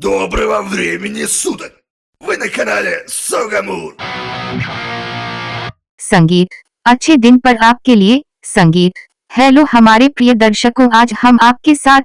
Доброго времени суток! Вы на канале Согамур। संगीत। अच्छे दिन पर आपके लिए संगीत। हेलो हमारे प्रिय दर्शकों, आज हम आपके साथ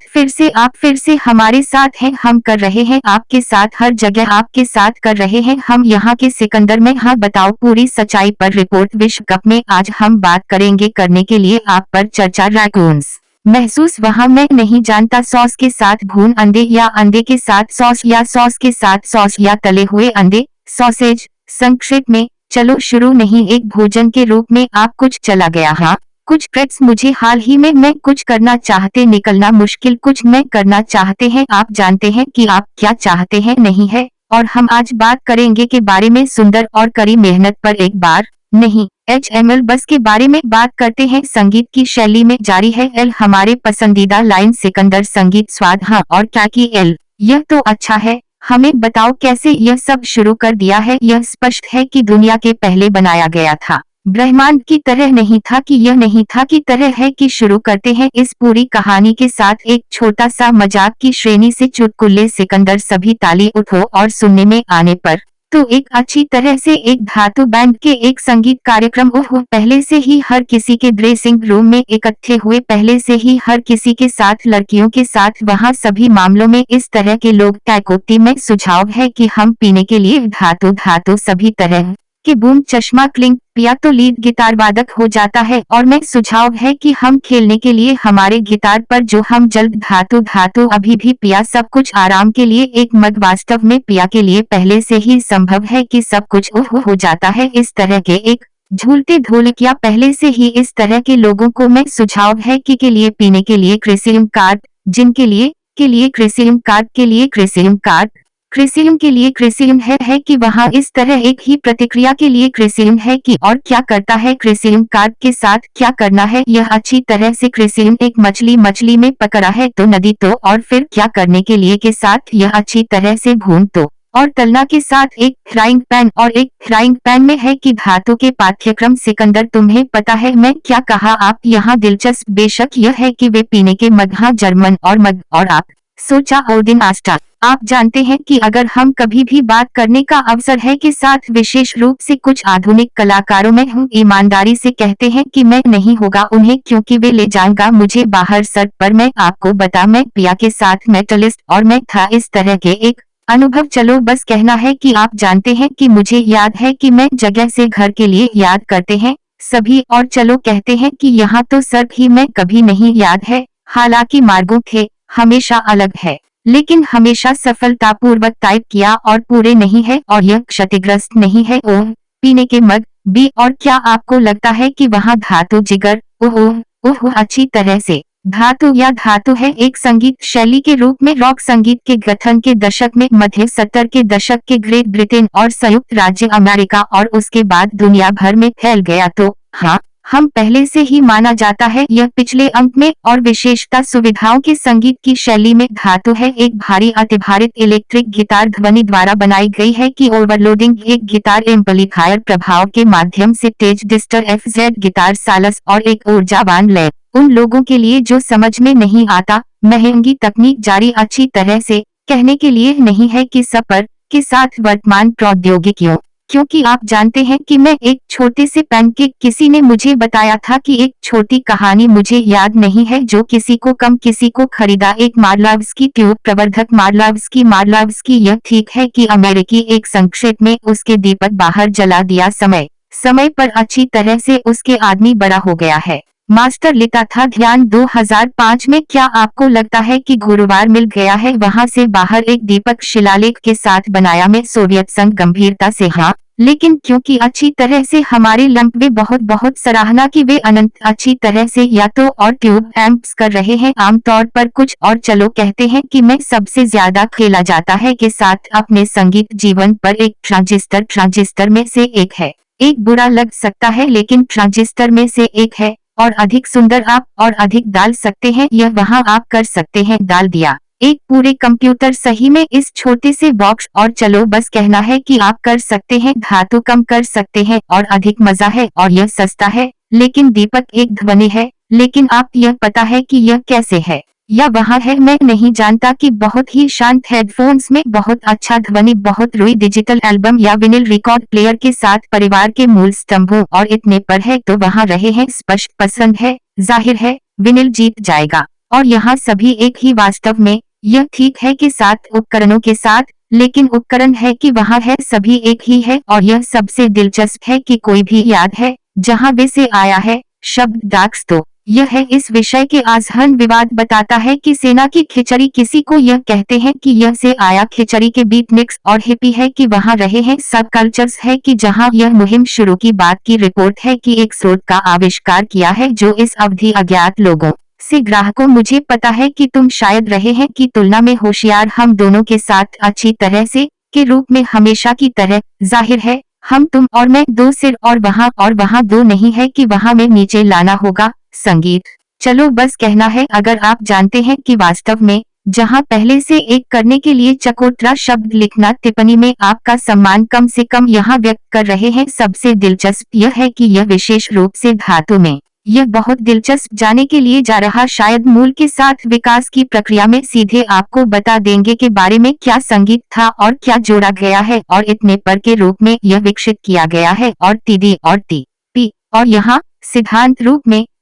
आप फिर से हमारे साथ हैं। हम कर रहे हैं आपके साथ, हर जगह आपके साथ कर रहे हैं हम यहाँ के सिकंदर में। हाँ बताओ पूरी सच्चाई पर रिपोर्ट। विश्व कप में आज हम बात करेंगे करने के लिए आप पर चर्चा। रैकून्स महसूस वहाँ मैं नहीं जानता, सॉस के साथ भून अंडे या अंडे के साथ सॉस या सॉस के साथ सॉस या तले हुए अंडे सॉसेज। संक्षेप में चलो शुरू नहीं एक भोजन के रूप में आप कुछ चला गया। हाँ कुछ ट्रेट्स मुझे हाल ही में मैं कुछ करना चाहते निकलना मुश्किल कुछ मैं करना चाहते हैं। आप जानते हैं कि आप क्या चाहते हैं नहीं है। और हम आज बात करेंगे के बारे में सुंदर और कड़ी मेहनत पर एक बार नहीं HML बस के बारे में बात करते हैं। संगीत की शैली में जारी है एल हमारे पसंदीदा लाइन सिकंदर संगीत स्वाद हाँ और क्या की एल यह तो अच्छा है। हमें बताओ कैसे यह सब शुरू कर दिया है। यह स्पष्ट है कि दुनिया के पहले बनाया गया था, ब्रह्मांड की तरह नहीं था कि यह नहीं था की तरह है कि शुरू करते हैं इस पूरी कहानी के साथ एक छोटा सा मजाक की श्रेणी से चुटकुले। सिकंदर सभी ताली उठो और सुनने में आने पर तो एक अच्छी तरह से एक धातु बैंड के एक संगीत कार्यक्रम। ओह पहले से ही हर किसी के ड्रेसिंग रूम में इकट्ठे हुए, पहले से ही हर किसी के साथ लड़कियों के साथ वहाँ सभी मामलों में इस तरह के लोग। टैकोप्टी में सुझाव है कि हम पीने के लिए धातु सभी तरह के बूम चश्मा क्लिंग पिया तो लीड गिटार वादक हो जाता है। और मैं सुझाव है कि हम खेलने के लिए हमारे गिटार पर जो हम जल्द धातु अभी भी पिया सब कुछ आराम के लिए एक मग वास्तव में पिया के लिए पहले से ही संभव है कि सब कुछ ओह हो जाता है इस तरह के एक झूलते ढोलकिया पहले से ही इस तरह के लोगों को। मैं सुझाव है कि के लिए पीने के लिए क्रेसियम कार्ड जिनके लिए क्रेसियम कार्ड के लिए क्रेसियम कार्ड क्रेसियम के लिए क्रेसियम है कि वहाँ इस तरह एक ही प्रतिक्रिया के लिए क्रेसियम है कि और क्या करता है क्रेसियम कार्ब के साथ क्या करना है। यह अच्छी तरह से क्रेसियम एक मछली में पकड़ा है तो नदी तो और फिर क्या करने के लिए के साथ यह अच्छी तरह से भून तो और तलना के साथ एक फ्राइंग पैन और एक फ्राइंग पैन में है कि धातु के पाठ्यक्रम। सिकंदर तुम्हें पता है मैं क्या कहा आप यहाँ दिलचस्प बेशक यह है कि वे पीने के मग हाँ जर्मन और मग और आप सोचा और दिन आस्टा। आप जानते हैं कि अगर हम कभी भी बात करने का अवसर है के साथ विशेष रूप से कुछ आधुनिक कलाकारों में हम ईमानदारी से कहते हैं कि मैं नहीं होगा उन्हें क्योंकि वे ले जाएगा मुझे बाहर सर पर। मैं आपको बता मैं पिया के साथ मेटलिस्ट और मैं था इस तरह के एक अनुभव। चलो बस कहना है कि आप जानते हैं कि मुझे याद है कि मैं जगह से घर के लिए याद करते हैं सभी और चलो कहते हैं कि यहाँ तो सर ही मैं कभी नहीं याद है। हालांकि मार्गों थे हमेशा अलग है लेकिन हमेशा सफलतापूर्वक टाइप किया और पूरे नहीं है और यह क्षतिग्रस्त नहीं है। ओह पीने के मग बी और क्या आपको लगता है कि वहाँ धातु जिगर ओह अच्छी तरह से धातु या धातु है एक संगीत शैली के रूप में रॉक संगीत के गठन के दशक में मध्य 70 के दशक के ग्रेट ब्रिटेन और संयुक्त राज्य अमेरिका और उसके बाद दुनिया भर में फैल गया। तो हाँ हम पहले से ही माना जाता है यह पिछले अंक में और विशेषता सुविधाओं के संगीत की शैली में धातु है एक भारी अतिभारित इलेक्ट्रिक गिटार ध्वनि द्वारा बनाई गई है कि ओवरलोडिंग एक गिटार एम्पलीफायर प्रभाव के माध्यम से तेज डिस्टर FZ गिटार सालस और एक ऊर्जावान लय। उन लोगों के लिए जो समझ में नहीं आता महंगी तकनीक जारी अच्छी तरह से कहने के लिए नहीं है कि सपर के साथ वर्तमान प्रौद्योगिकियों क्योंकि आप जानते हैं कि मैं एक छोटे से पैनकेक किसी ने मुझे बताया था कि एक छोटी कहानी मुझे याद नहीं है जो किसी को खरीदा एक मार्लाव्स्की ट्यूब प्रवर्धक मार्लाव्स्की यह ठीक है कि अमेरिकी एक संक्षेप में उसके दीपक बाहर जला दिया समय पर अच्छी तरह से उसके आदमी बड़ा हो गया है। मास्टर लेता था ध्यान 2005 में क्या आपको लगता है कि गुरुवार मिल गया है वहां से बाहर एक दीपक शिलालेख के साथ बनाया में सोवियत संघ गंभीरता से हाँ लेकिन क्योंकि अच्छी तरह से हमारे लंप वे बहुत सराहना की वे अनंत अच्छी तरह से या तो और ट्यूब एम्प्स कर रहे हैं आमतौर पर कुछ और चलो कहते हैं कि मैं सबसे ज्यादा खेला जाता है के साथ अपने संगीत जीवन पर एक ट्रांजिस्टर में से एक है। एक बुरा लग सकता है लेकिन ट्रांजिस्टर में से एक है और अधिक सुंदर आप और अधिक डाल सकते हैं यह वहां आप कर सकते हैं डाल दिया एक पूरे कंप्यूटर सही में इस छोटे से बॉक्स और चलो बस कहना है कि आप कर सकते हैं धातु कम कर सकते हैं और अधिक मजा है और यह सस्ता है लेकिन दीपक एक ध्वनि है लेकिन आप यह पता है कि यह कैसे है या वहाँ है मैं नहीं जानता कि बहुत ही शांत हेडफोन्स में बहुत अच्छा ध्वनि, बहुत रुई डिजिटल एल्बम या विनिल रिकॉर्ड प्लेयर के साथ परिवार के मूल स्तंभों और इतने पर है तो वहाँ रहे हैं स्पष्ट पसंद है, जाहिर है विनिल जीत जाएगा। और यहाँ सभी एक ही वास्तव में, यह ठीक है कि 7 उपकरणों के साथ, लेकिन उपकरण है कि वहाँ है सभी एक ही है। और यह सबसे दिलचस्प है कि कोई भी याद है जहाँ वे से आया है शब्द डाक्स। तो यह है इस विषय के आजहन विवाद बताता है कि सेना की खिचड़ी किसी को यह कहते हैं कि यह से आया खिचड़ी के बीटनिक्स और हिप्पी है कि वहाँ रहे हैं सब कल्चर्स है कि जहाँ यह मुहिम शुरू की बात की रिपोर्ट है कि एक स्रोत का आविष्कार किया है जो इस अवधि अज्ञात लोगों से ग्राहकों मुझे पता है कि तुम शायद रहे हैं कि तुलना में होशियार हम दोनों के साथ अच्छी तरह से के रूप में हमेशा की तरह, जाहिर है हम तुम और मैं 2 सिर और वहाँ 2 नहीं है कि वहाँ में नीचे लाना होगा संगीत। चलो बस कहना है अगर आप जानते हैं कि वास्तव में जहाँ पहले से एक करने के लिए चकोतरा शब्द लिखना टिप्पणी में आपका सम्मान कम से कम यहाँ व्यक्त कर रहे हैं। सबसे दिलचस्प यह है कि यह विशेष रूप से धातु में यह बहुत दिलचस्प जाने के लिए जा रहा शायद मूल के साथ विकास की प्रक्रिया में सीधे आपको बता देंगे के बारे में क्या संगीत था और क्या जोड़ा गया है और इतने पर के रूप में यह विकसित किया गया है और टीडी और टी पी और यहाँ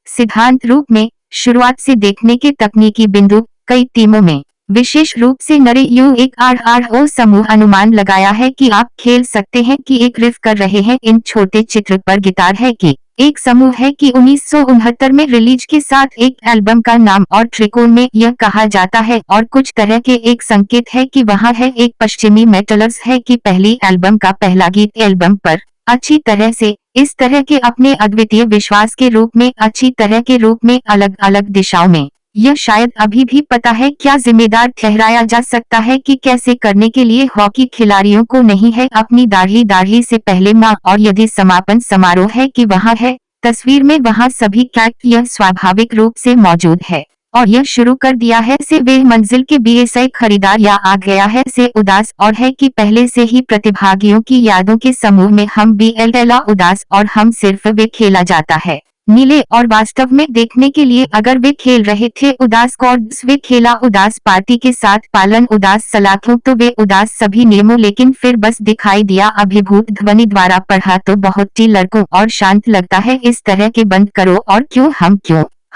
सिद्धांत रूप में शुरुआत से देखने के तकनीकी बिंदु कई टीमों में विशेष रूप से नरे U1RRO समूह अनुमान लगाया है कि आप खेल सकते हैं कि एक रिफ कर रहे हैं इन छोटे चित्र पर गिटार है कि एक समूह है कि 1969 में रिलीज के साथ एक एल्बम का नाम और त्रिकोण में यह कहा जाता है और कुछ तरह के एक संकेत है कि वहाँ है एक पश्चिमी मेटलर्स है कि पहली एल्बम का पहला गीत एल्बम पर अच्छी तरह से इस तरह के अपने अद्वितीय विश्वास के रूप में अच्छी तरह के रूप में अलग अलग दिशाओं में यह शायद अभी भी पता है क्या जिम्मेदार ठहराया जा सकता है कि कैसे करने के लिए हॉकी खिलाड़ियों को नहीं है अपनी दाढ़ी से पहले माँ और यदि समापन समारोह है कि वहाँ है तस्वीर में वहाँ सभी कैक्ट यह स्वाभाविक रूप से मौजूद है और यह शुरू कर दिया है से वे मंजिल के बीएसआई खरीदार या आ गया है से उदास और है कि पहले से ही प्रतिभागियों की यादों के समूह में हम बीएलएला उदास और हम सिर्फ वे खेला जाता है नीले और वास्तव में देखने के लिए अगर वे खेल रहे थे उदास कॉर्ड्स वे खेला उदास पार्टी के साथ पालन उदास सलाखों तो वे उदास सभी नियमों लेकिन फिर बस दिखाई दिया अभिभूत ध्वनि द्वारा पढ़ा तो बहुत ही लड़कों और शांत लगता है इस तरह के बंद करो और क्यों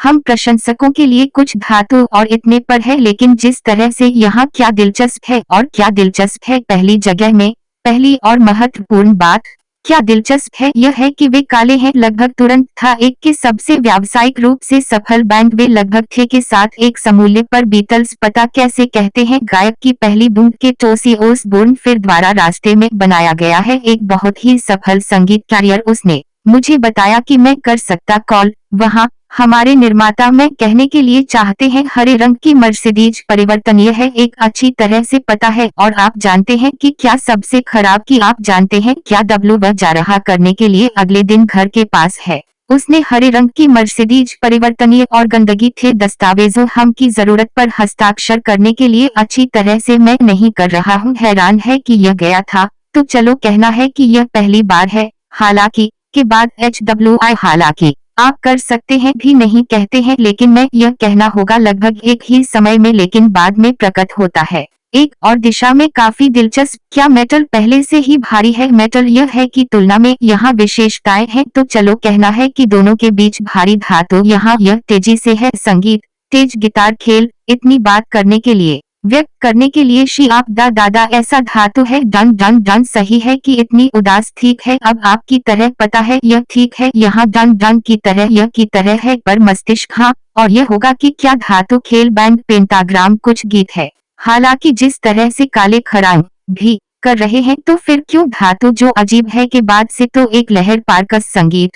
हम प्रशंसकों के लिए कुछ धातु और इतने पर है लेकिन जिस तरह से यहाँ क्या दिलचस्प है और क्या दिलचस्प है पहली जगह में पहली और महत्वपूर्ण बात क्या दिलचस्प है यह है कि वे काले हैं लगभग तुरंत था एक के सबसे व्यावसायिक रूप से सफल बैंड वे लगभग थे के साथ एक समूल्य पर बीटल्स पता कैसे कहते हैं गायक की पहली बूंद के टोसी ओसबोर्न फिर द्वारा रास्ते में बनाया गया है एक बहुत ही सफल संगीत कैरियर उसने मुझे बताया कि मैं कर सकता कॉल वहाँ हमारे निर्माता में कहने के लिए चाहते हैं हरे रंग की मर्सिडीज परिवर्तनीय है एक अच्छी तरह से पता है और आप जानते हैं कि क्या सबसे खराब कि आप जानते हैं क्या डब्लू जा रहा करने के लिए अगले दिन घर के पास है उसने हरे रंग की मर्सिडीज परिवर्तनीय और गंदगी थे दस्तावेजों हम की जरूरत पर हस्ताक्षर करने के लिए अच्छी तरह से मैं नहीं कर रहा हूँ हैरान है कि यह गया था तो चलो कहना है कि यह पहली बार है हालांकि के बाद HWI हालांकि आप कर सकते हैं भी नहीं कहते हैं लेकिन मैं यह कहना होगा लगभग एक ही समय में लेकिन बाद में प्रकट होता है एक और दिशा में काफी दिलचस्प क्या मेटल पहले से ही भारी है मेटल यह है कि तुलना में यहाँ विशेषताएं हैं तो चलो कहना है कि दोनों के बीच भारी धातु यहाँ यह तेजी से है संगीत तेज गिटार खेल इतनी बात करने के लिए व्यक्त करने के लिए शी आप दादा ऐसा धातु है डन डन डन सही है कि इतनी उदास ठीक है अब आपकी तरह पता है यह ठीक है यहाँ डन डन की तरह यह की तरह है पर मस्तिष्क हाँ और यह होगा कि क्या धातु खेल बैंड पेंटाग्राम कुछ गीत है हालांकि जिस तरह से काले खरांग भी कर रहे हैं तो फिर क्यों धातु जो अजीब है के बाद से तो एक लहर पार्कस संगीत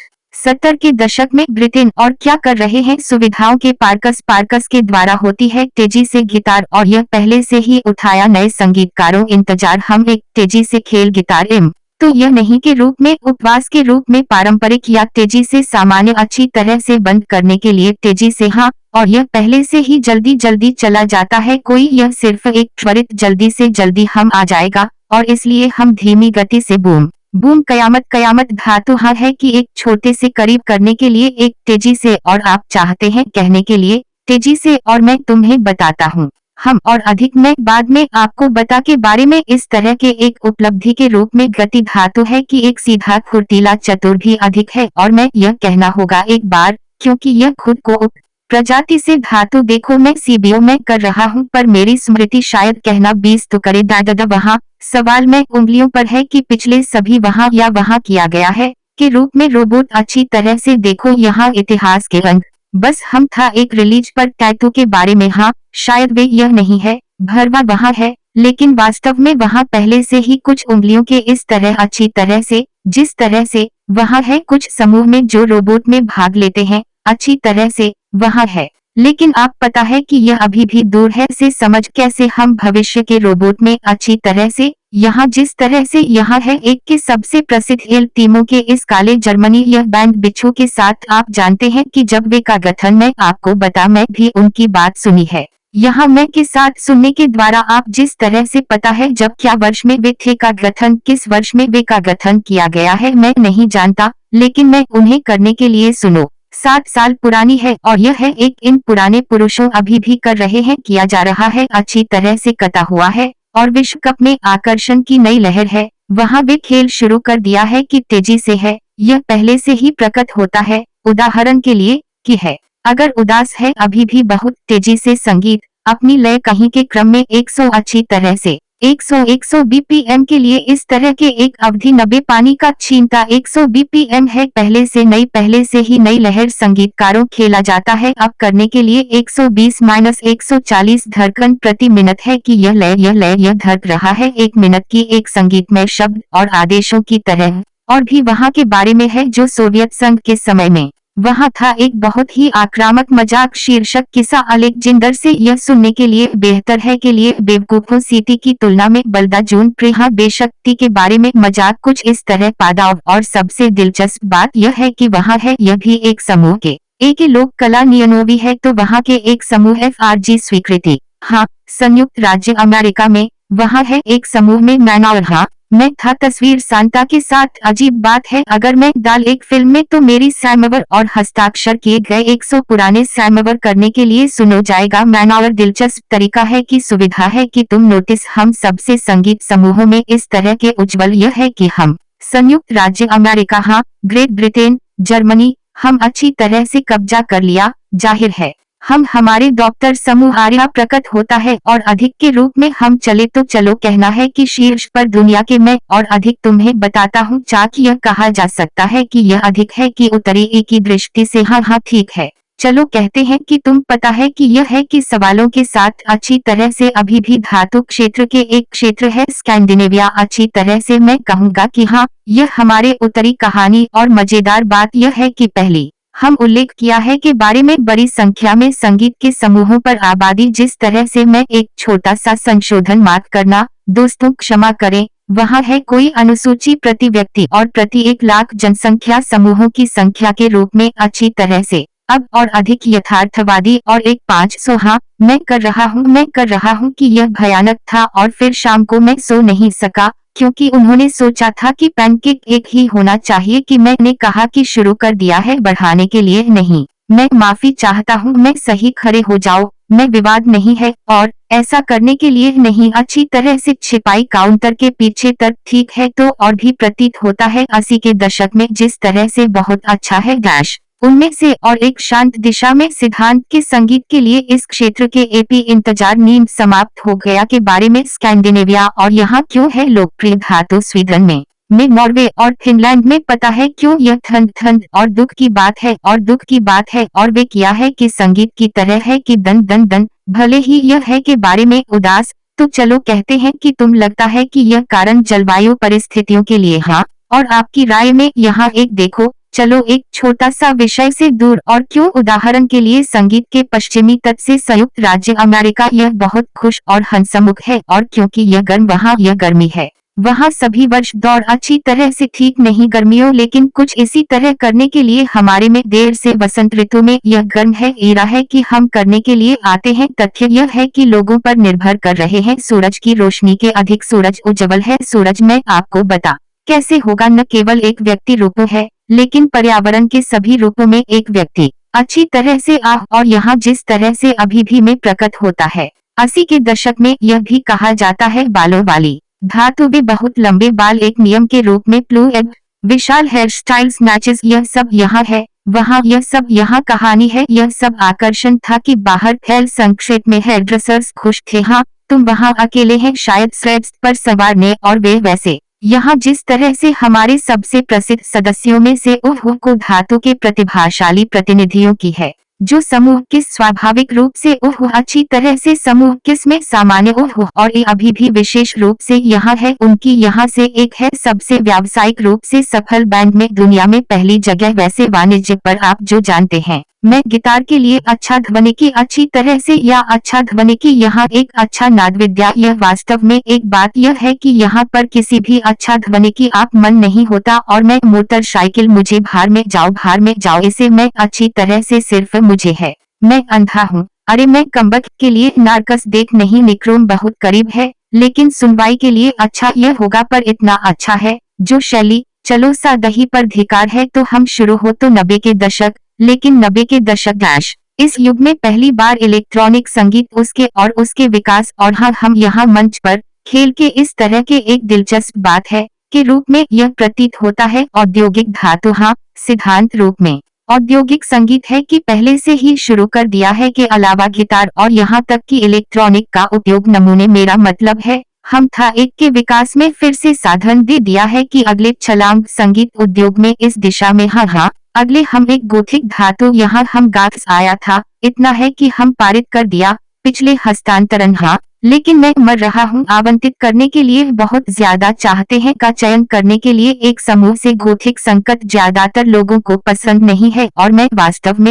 70 के दशक में ब्रिटेन और क्या कर रहे हैं सुविधाओं के पार्कस के द्वारा होती है तेजी से गिटार और यह पहले से ही उठाया नए संगीतकारों इंतजार हम एक तेजी से खेल गिटार तो यह नहीं के रूप में उपवास के रूप में पारंपरिक या तेजी से सामान्य अच्छी तरह से बंद करने के लिए तेजी से हाँ और यह पहले से ही जल्दी चला जाता है कोई यह सिर्फ एक त्वरित जल्दी से जल्दी हम आ जाएगा और इसलिए हम धीमी गति से बूम कयामत धातु हाँ है कि एक छोटे से करीब करने के लिए एक तेजी से और आप चाहते हैं कहने के लिए तेजी से और मैं तुम्हें बताता हूँ। हम और अधिक मैं बाद में आपको बता के बारे में इस तरह के एक उपलब्धि के रूप में गति धातु है कि एक सीधा फुर्तीला चतुर भी अधिक है और मैं यह कहना होगा एक बार, क्योंकि यह खुद को उप प्रजाति से धातु देखो मैं सीबीओ में कर रहा हूँ पर मेरी स्मृति शायद कहना 20 तो करे दादा वहाँ। सवाल में उंगलियों पर है कि पिछले सभी वहाँ या वहाँ किया गया है के रूप में रोबोट अच्छी तरह से देखो यहाँ इतिहास के रंग। बस हम था एक रिलीज पर टैटू के बारे में। हाँ शायद वे यह नहीं है भरवा वहाँ है, लेकिन वास्तव में वहाँ पहले से ही कुछ उंगलियों के इस तरह अच्छी तरह से जिस तरह से वहाँ है कुछ समूह में जो रोबोट में भाग लेते हैं अच्छी तरह से वहाँ है। लेकिन आप पता है कि यह अभी भी दूर है से समझ कैसे हम भविष्य के रोबोट में अच्छी तरह से यहाँ जिस तरह से यहाँ है एक के सबसे प्रसिद्ध एल टीमों के इस काले जर्मनी यह बैंड बिच्छू के साथ आप जानते हैं कि जब वे का गठन मैं आपको बता मैं भी उनकी बात सुनी है यहाँ मैं के साथ सुनने के द्वारा आप जिस तरह से पता है जब क्या वर्ष में वे थे का गठन किस वर्ष में वे का गठन किया गया है मैं नहीं जानता, लेकिन मैं उन्हें करने के लिए सुनो 7 साल पुरानी है और यह है एक इन पुराने पुरुषों अभी भी कर रहे हैं किया जा रहा है अच्छी तरह से कटा हुआ है और विश्व कप में आकर्षण की नई लहर है। वहाँ वे खेल शुरू कर दिया है कि तेजी से है यह पहले से ही प्रकट होता है उदाहरण के लिए कि है अगर उदास है अभी भी बहुत तेजी से संगीत अपनी लय कहीं के क्रम में 100 अच्छी तरह से 100 बीपीएम के लिए इस तरह के एक अवधि 90 पानी का छीनता 100 बीपीएम है पहले से ही नई लहर संगीतकारों खेला जाता है अब करने के लिए 120-140 धड़कन प्रति मिनट है कि यह धड़क रहा है 1 मिनट की एक संगीतमय शब्द और आदेशों की तरह। और भी वहाँ के बारे में है जो सोवियत संघ के समय में वहाँ था एक बहुत ही आक्रामक मजाक शीर्षक किस्सा अलेक्जेंडर से यह सुनने के लिए बेहतर है के लिए बेवकूफों सिटी की तुलना में बलदा जून प्रिहा बेशक्ति के बारे में मजाक कुछ इस तरह पादाव। और सबसे दिलचस्प बात यह है कि वहाँ है यह भी एक समूह के एक लोक कला नियनोवी है तो वहाँ के एक समूह FRG स्वीकृति। हाँ संयुक्त राज्य अमेरिका में वहाँ है एक समूह में मैनौर। हाँ मैं था तस्वीर सांता के साथ अजीब बात है अगर मैं डाल एक फिल्म में तो मेरी सैमवर और हस्ताक्षर किए गए 100 पुराने सैमवर करने के लिए सुनो जाएगा मैनौर। दिलचस्प तरीका है कि सुविधा है कि तुम नोटिस हम सबसे संगीत समूहों में इस तरह के उज्जवल यह है कि हम संयुक्त राज्य अमेरिका हाँ ग्रेट ब्रिटेन जर्मनी हम अच्छी तरह से कब्जा कर लिया जाहिर है हम हमारे डॉक्टर समूह आर्या प्रकट होता है और अधिक के रूप में हम चले तो चलो कहना है कि शीर्ष पर दुनिया के मैं और अधिक तुम्हें बताता हूँ चाक यह कहा जा सकता है कि यह अधिक है कि उत्तरी एक की दृष्टि से हाँ ठीक है चलो कहते हैं कि तुम पता है कि यह है कि सवालों के साथ अच्छी तरह से अभी भी धातु क्षेत्र के एक क्षेत्र है स्कैंडिनेविया अच्छी तरह से मैं कहूँगा कि हाँ यह हमारे उत्तरी कहानी और मजेदार बात यह है कि पहली हम उल्लेख किया है के बारे में बड़ी संख्या में संगीत के समूहों पर आबादी जिस तरह से मैं एक छोटा सा संशोधन मार्क करना दोस्तों क्षमा करें वहाँ है कोई अनुसूची प्रति व्यक्ति और प्रति 1 लाख जनसंख्या समूहों की संख्या के रूप में अच्छी तरह से अब और अधिक यथार्थवादी और एक 500। हाँ मैं कर रहा हूँ कि यह भयानक था और फिर शाम को मैं सो नहीं सका क्योंकि उन्होंने सोचा था कि पैनकेक एक ही होना चाहिए कि मैंने कहा कि शुरू कर दिया है बढ़ाने के लिए नहीं मैं माफी चाहता हूँ मैं सही खड़े हो जाओ मैं विवाद नहीं है और ऐसा करने के लिए नहीं अच्छी तरह से छिपाई काउंटर के पीछे तक ठीक है तो और भी प्रतीत होता है 80 के दशक में जिस तरह से बहुत अच्छा है डैश उनमें से और एक शांत दिशा में सिद्धांत के संगीत के लिए इस क्षेत्र के एपी इंतजार नींद समाप्त हो गया के बारे में स्कैंडिनेविया और यहाँ क्यों है लोकप्रिय धातु स्वीडन में नॉर्वे और फिनलैंड में पता है क्यों यह ठंड और दुख की बात है और वे किया है कि संगीत की तरह है कि दन भले ही यह है के बारे में उदास तो चलो कहते हैं कि तुम लगता है कि यह कारण जलवायु परिस्थितियों के लिए। हाँ और आपकी राय में यहाँ एक देखो चलो एक छोटा सा विषय से दूर और क्यों उदाहरण के लिए संगीत के पश्चिमी तट से संयुक्त राज्य अमेरिका यह बहुत खुश और हंसमुख है और क्योंकि यह गर्म वहाँ यह गर्मी है वहाँ सभी वर्ष दौड़ अच्छी तरह से ठीक नहीं गर्मियों लेकिन कुछ इसी तरह करने के लिए हमारे में देर से वसंत ऋतु में यह गर्म है एरा है कि हम करने के लिए आते हैं तथ्य यह है कि लोगों पर निर्भर कर रहे हैं सूरज की रोशनी के अधिक सूरज उज्जवल है सूरज मैं आपको बता कैसे होगा न केवल एक व्यक्ति रूप है लेकिन पर्यावरण के सभी रूपों में एक व्यक्ति अच्छी तरह से और यहाँ जिस तरह से अभी भी में प्रकट होता है। 80 के दशक में यह भी कहा जाता है बालों वाली धातु भी बहुत लंबे बाल एक नियम के रूप में प्लूएड विशाल हेयर स्टाइल्स मैचेस यह सब यहाँ है वहाँ यह सब यहाँ कहानी है यह सब आकर्षण था कि बाहर फैल संक्षेप में हेयर ड्रेसर्स खुश थे हाँ तुम वहाँ अकेले हैं शायद स्लेब्स पर सवारने और वे वैसे यहाँ जिस तरह से हमारे सबसे प्रसिद्ध सदस्यों में से उह को धातु के प्रतिभाशाली प्रतिनिधियों की है जो समूह किस स्वाभाविक रूप से अच्छी तरह से समूह किस में सामान्य और ये अभी भी विशेष रूप से यहाँ है उनकी यहाँ से एक है सबसे व्यावसायिक रूप से सफल बैंड में दुनिया में पहली जगह वैसे वाणिज्य पर आप जो जानते हैं मैं गिटार के लिए अच्छा ध्वनि की अच्छी तरह से या अच्छा ध्वनि की यहाँ एक अच्छा नादविद्या यह वास्तव में एक बात यह है कि यहाँ पर किसी भी अच्छा ध्वनि की आप मन नहीं होता और मैं मोटरसाइकिल मुझे भार में जाओ इसे मैं अच्छी तरह से सिर्फ मुझे है मैं अंधा हूँ अरे मैं कम्बक के लिए नार्कस देख नहीं निक्रोम बहुत करीब है लेकिन सुनवाई के लिए अच्छा यह होगा पर इतना अच्छा है जो शैली चलो सा दही पर धिकार है तो हम शुरू हो तो 90 के दशक लेकिन 90 के दशक डैश इस युग में पहली बार इलेक्ट्रॉनिक संगीत उसके विकास और हाँ हम यहाँ मंच पर खेल के इस तरह के एक दिलचस्प बात है के रूप में यह प्रतीत होता है औद्योगिक धातु हाँ सिद्धांत रूप में औद्योगिक संगीत है कि पहले से ही शुरू कर दिया है के अलावा गिटार और यहाँ तक कि इलेक्ट्रॉनिक का उपयोग नमूने मेरा मतलब है हम था एक के विकास में फिर से साधन दे दिया है कि अगले छलांग संगीत उद्योग में इस दिशा में हाँ अगले हम एक गोथिक धातु यहाँ हम गाथ्स आया था इतना है कि हम पारित कर दिया पिछले हस्तांतरण हाँ लेकिन मैं मर रहा हूँ आवंटित करने के लिए बहुत ज्यादा चाहते हैं का चयन करने के लिए एक समूह से गोथिक संकट ज्यादातर लोगों को पसंद नहीं है और मैं वास्तव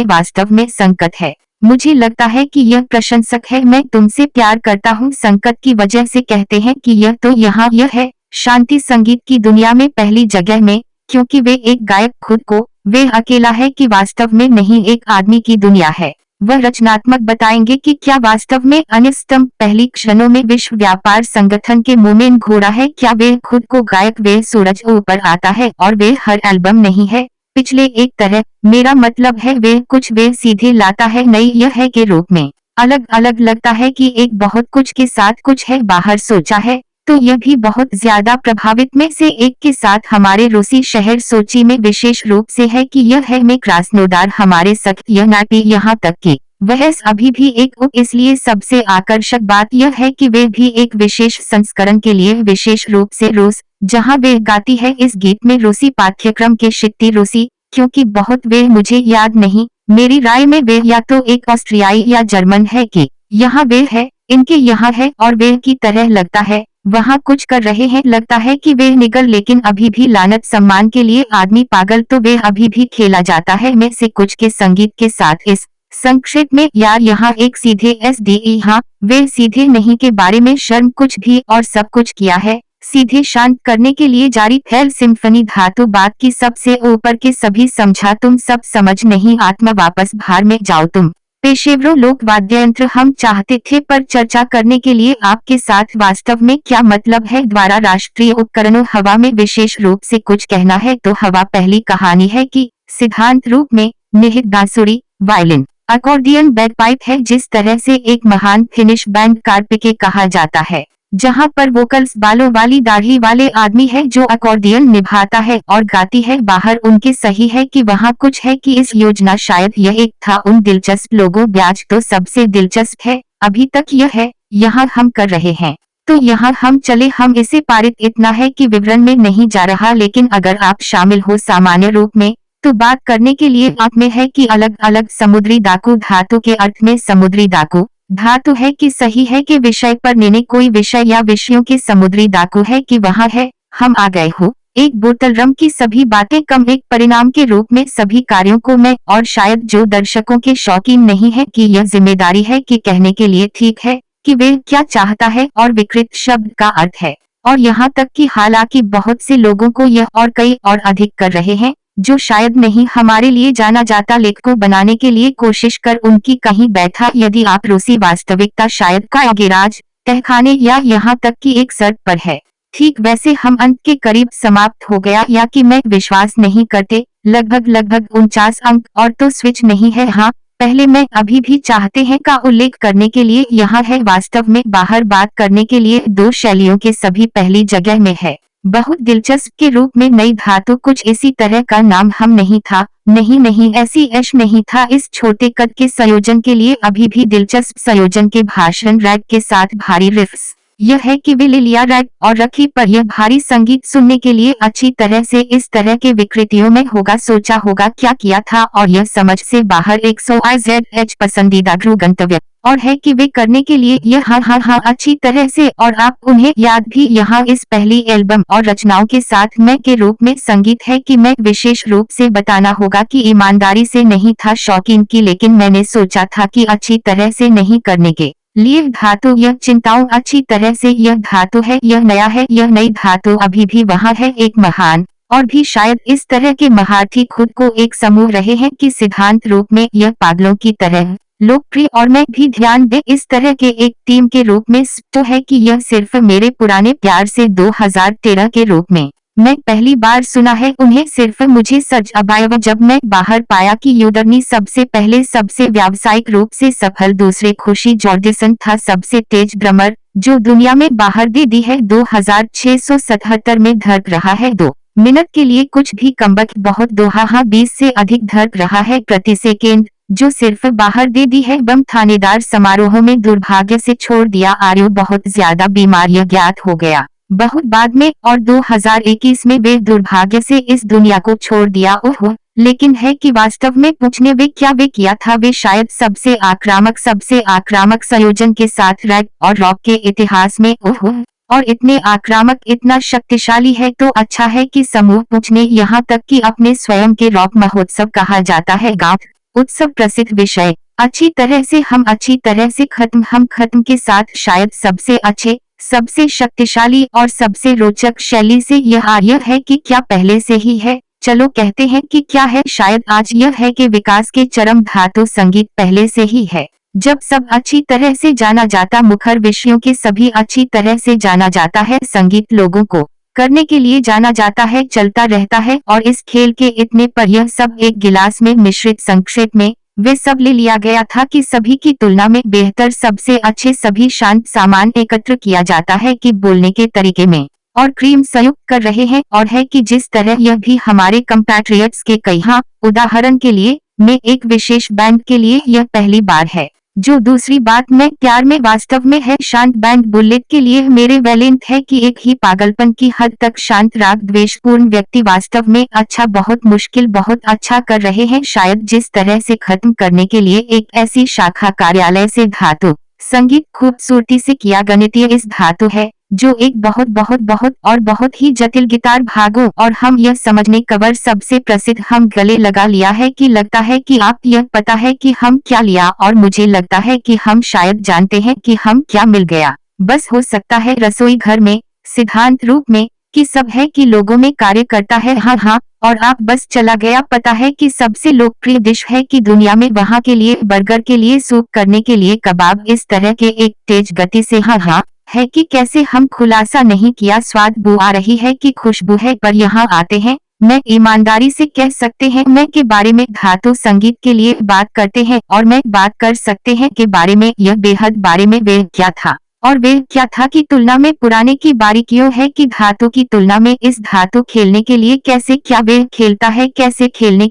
में संकट है मुझे लगता है कि यह प्रशंसक है मैं तुमसे प्यार करता हूँ संकट की वजह से कहते हैं कि यह तो यहाँ यह है शांति संगीत की दुनिया में पहली जगह में क्योंकि वे एक गायक खुद को वे अकेला है कि वास्तव में नहीं एक आदमी की दुनिया है वह रचनात्मक बताएंगे कि क्या वास्तव में अन्य स्तंभ पहली क्षणों में विश्व व्यापार संगठन के मोमेन घोड़ा है क्या वे खुद को गायक वे सूरज ऊपर आता है और वे हर एल्बम नहीं है पिछले एक तरह मेरा मतलब है वे कुछ वे सीधे लाता है नई यह है के रूप में अलग अलग लगता है कि एक बहुत कुछ के साथ कुछ है बाहर सोचा है तो यह भी बहुत ज्यादा प्रभावित में से एक के साथ हमारे रूसी शहर सोची में विशेष रूप से है कि यह है में क्रास्नोदार हमारे सख्त यह नाटी यहाँ तक कि वह अभी भी एक इसलिए सबसे आकर्षक बात यह है कि वे भी एक विशेष संस्करण के लिए विशेष रूप से रूस जहाँ वे गाती है इस गीत में रूसी पाठ्यक्रम के शिट्टी रूसी क्योंकि बहुत वे मुझे याद नहीं मेरी राय में वे या तो एक ऑस्ट्रियाई या जर्मन है कि यहाँ वे है इनके यहाँ है और वे की तरह लगता है वहाँ कुछ कर रहे हैं लगता है कि वे निगल लेकिन अभी भी लानत सम्मान के लिए आदमी पागल तो वे अभी भी खेला जाता है में से कुछ के संगीत के साथ इस संक्षेप में यार यहाँ एक सीधे SDE हाँ वे सीधे नहीं के बारे में शर्म कुछ भी और सब कुछ किया है सीधे शांत करने के लिए जारी फैल सिम्फनी धातु बात की सबसे ऊपर के सभी समझा तुम सब समझ नहीं आत्मा वापस भार में जाओ तुम पेशेवरों लोक वाद्ययंत्र हम चाहते थे पर चर्चा करने के लिए आपके साथ वास्तव में क्या मतलब है द्वारा राष्ट्रीय उपकरणों हवा में विशेष रूप से कुछ कहना है तो हवा पहली कहानी है कि सिद्धांत रूप में निहित बांसुरी वायलिन अकॉर्डियन बैकपाइप है जिस तरह से एक महान फिनिश बैंड कार्पिके कहा जाता है जहां पर वोकल्स बालों वाली दाढ़ी वाले आदमी है जो अकॉर्डियन निभाता है और गाती है बाहर उनके सही है कि वहां कुछ है कि इस योजना शायद यह एक था उन दिलचस्प लोगों ब्याज तो सबसे दिलचस्प है अभी तक यह है यहाँ हम कर रहे हैं तो यहाँ हम चले हम इसे पारित इतना है कि विवरण में नहीं जा रहा लेकिन अगर आप शामिल हो सामान्य रूप में तो बात करने के लिए आप में है कि अलग अलग समुद्री डाकू धातु के अर्थ में समुद्री डाकू धातु है कि सही है कि विषय पर लेने कोई विषय या विषयों के समुद्री डाकू है कि वहाँ है हम आ गए हो एक बोतल रम की सभी बातें कम एक परिणाम के रूप में सभी कार्यों को मैं और शायद जो दर्शकों के शौकीन नहीं है कि यह जिम्मेदारी है कि कहने के लिए ठीक है कि वे क्या चाहता है और विकृत शब्द का अर्थ है और यहाँ तक कि हालांकि बहुत से लोगों को यह और कई और अधिक कर रहे हैं जो शायद नहीं हमारे लिए जाना जाता लेखकों बनाने के लिए कोशिश कर उनकी कहीं बैठा यदि आप रूसी वास्तविकता शायद का गिराज तहखाने या यहाँ तक कि एक सड़क पर है ठीक वैसे हम अंत के करीब समाप्त हो गया या कि मैं विश्वास नहीं करते, लगभग 49 अंक और तो स्विच नहीं है। हाँ, पहले मैं अभी भी चाहते हैं का उल्लेख करने के लिए यहाँ है। वास्तव में बाहर बात करने के लिए दो शैलियों के सभी पहली जगह में है। बहुत दिलचस्प के रूप में नई धातु कुछ इसी तरह का नाम हम नहीं था, नहीं ऐसी ऐश नहीं था। इस छोटे कद के संयोजन के लिए अभी भी दिलचस्प संयोजन के भाषण रैग के साथ भारी रिफ्स। यह है कि वे ले लिया रैग और रखी पर यह भारी संगीत सुनने के लिए अच्छी तरह से इस तरह के विकृतियों में होगा, सोचा होगा क्या किया था और यह समझ से बाहर 100 पसंदीदा गृह गंतव्य और है कि वे करने के लिए यह हाँ अच्छी तरह से। और आप उन्हें याद भी यहाँ इस पहली एल्बम और रचनाओं के साथ मैं के रूप में संगीत है कि मैं विशेष रूप से बताना होगा कि ईमानदारी से नहीं था शौकीन की, लेकिन मैंने सोचा था कि अच्छी तरह से नहीं करने के लिए धातु यह चिंताओं अच्छी तरह से यह धातु है, यह नया है, यह नई धातु अभी भी वहाँ है। एक महान और भी शायद इस तरह के महारथी खुद को एक समूह रहे हैं कि सिद्धांत रूप में यह पागलों की तरह लोकप्रिय और मैं भी ध्यान दे इस तरह के एक टीम के रूप में तो है कि यह सिर्फ मेरे पुराने प्यार से 2013 के रूप में मैं पहली बार सुना है उन्हें। सिर्फ मुझे सच अबायव जब मैं बाहर पाया कि यूदर्नी सबसे पहले सबसे व्यावसायिक रूप से सफल, दूसरे खुशी जॉर्डिसन था सबसे तेज ड्रमर जो दुनिया में बाहर दे दी है। 2677 में धड़क रहा है 2 मिनट के लिए कुछ भी कमबख्त बहुत दोहा 20 से अधिक धड़क रहा है प्रति सेकेंड जो सिर्फ बाहर दे दी है। बम थानेदार समारोह में दुर्भाग्य से छोड़ दिया आर्यो बहुत ज्यादा बीमारियां ज्ञात हो गया बहुत बाद में और 2021 में वे दुर्भाग्य से इस दुनिया को छोड़ दिया। ओह, लेकिन है कि वास्तव में पूछने वे किया था वे शायद सबसे आक्रामक संयोजन के साथ रैग और रॉक के इतिहास में। ओह, और इतने आक्रामक इतना शक्तिशाली है तो अच्छा है कि समूह पूछने यहाँ तक कि अपने स्वयं के रॉक महोत्सव कहा जाता है गाथ उत्सव प्रसिद्ध विषय। अच्छी तरह से हम अच्छी तरह से हम खत्म के साथ शायद सबसे अच्छे सबसे शक्तिशाली और सबसे रोचक शैली से यह आर्य है कि क्या पहले से ही है। चलो कहते हैं कि क्या है, शायद आज यह है कि विकास के चरम धातु संगीत पहले से ही है। जब सब अच्छी तरह से जाना जाता मुखर विषयों के सभी अच्छी तरह से जाना जाता है संगीत लोगों को करने के लिए जाना जाता है चलता रहता है और इस खेल के इतने पर यह सब एक गिलास में मिश्रित संक्षेप में वे सब ले लिया गया था कि सभी की तुलना में बेहतर सबसे अच्छे सभी शांत सामान एकत्र किया जाता है कि बोलने के तरीके में और क्रीम संयुक्त कर रहे हैं और है कि जिस तरह यह भी हमारे कंपैट्रियट्स के कई हाँ उदाहरण के लिए में एक विशेष बैंड के लिए यह पहली बार है। जो दूसरी बात मैं प्यार में वास्तव में है शांत बैंड बुलेट के लिए मेरे वैलेंट है कि एक ही पागलपन की हद तक शांत राग द्वेषपूर्ण व्यक्ति वास्तव में अच्छा बहुत मुश्किल बहुत अच्छा कर रहे हैं। शायद जिस तरह से खत्म करने के लिए एक ऐसी शाखा कार्यालय से धातु संगीत खूबसूरती से किया गणितीय इस धातु है जो एक बहुत और बहुत ही जटिल गिटार भागों और हम यह समझने कवर सबसे प्रसिद्ध हम गले लगा लिया है कि लगता है कि आप यह पता है कि हम क्या लिया और मुझे लगता है कि हम शायद जानते हैं कि हम क्या मिल गया। बस हो सकता है रसोई घर में सिद्धांत रूप में कि सब है कि लोगों में कार्य करता है हाँ और आप बस चला गया पता है कि सबसे लोकप्रिय डिश है कि दुनिया में वहाँ के लिए बर्गर के लिए सूप करने के लिए कबाब इस तरह के एक तेज गति से हाँ है कि कैसे हम खुलासा नहीं किया स्वाद बू आ रही है कि खुशबू है पर यहाँ आते हैं मैं ईमानदारी से कह सकते हैं मैं के बारे में धातु संगीत के लिए बात करते हैं और मैं बात कर सकते हैं के बारे में यह बेहद बारे में वे क्या था और वे क्या था की तुलना में पुराने की बारीकियों है कि धातु की तुलना में इस धातु खेलने के लिए कैसे क्या वे खेलता है कैसे खेलने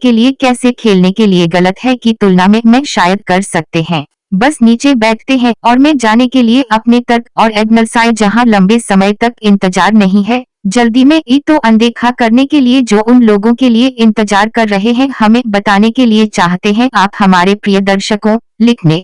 के लिए गलत है की तुलना में मैं शायद कर सकते हैं बस नीचे बैठते हैं और मैं जाने के लिए अपने तर्क और एग्नलसाय जहां लंबे समय तक इंतजार नहीं है जल्दी में ई तो अनदेखा करने के लिए जो उन लोगों के लिए इंतजार कर रहे हैं हमें बताने के लिए चाहते हैं आप हमारे प्रिय दर्शकों लिखने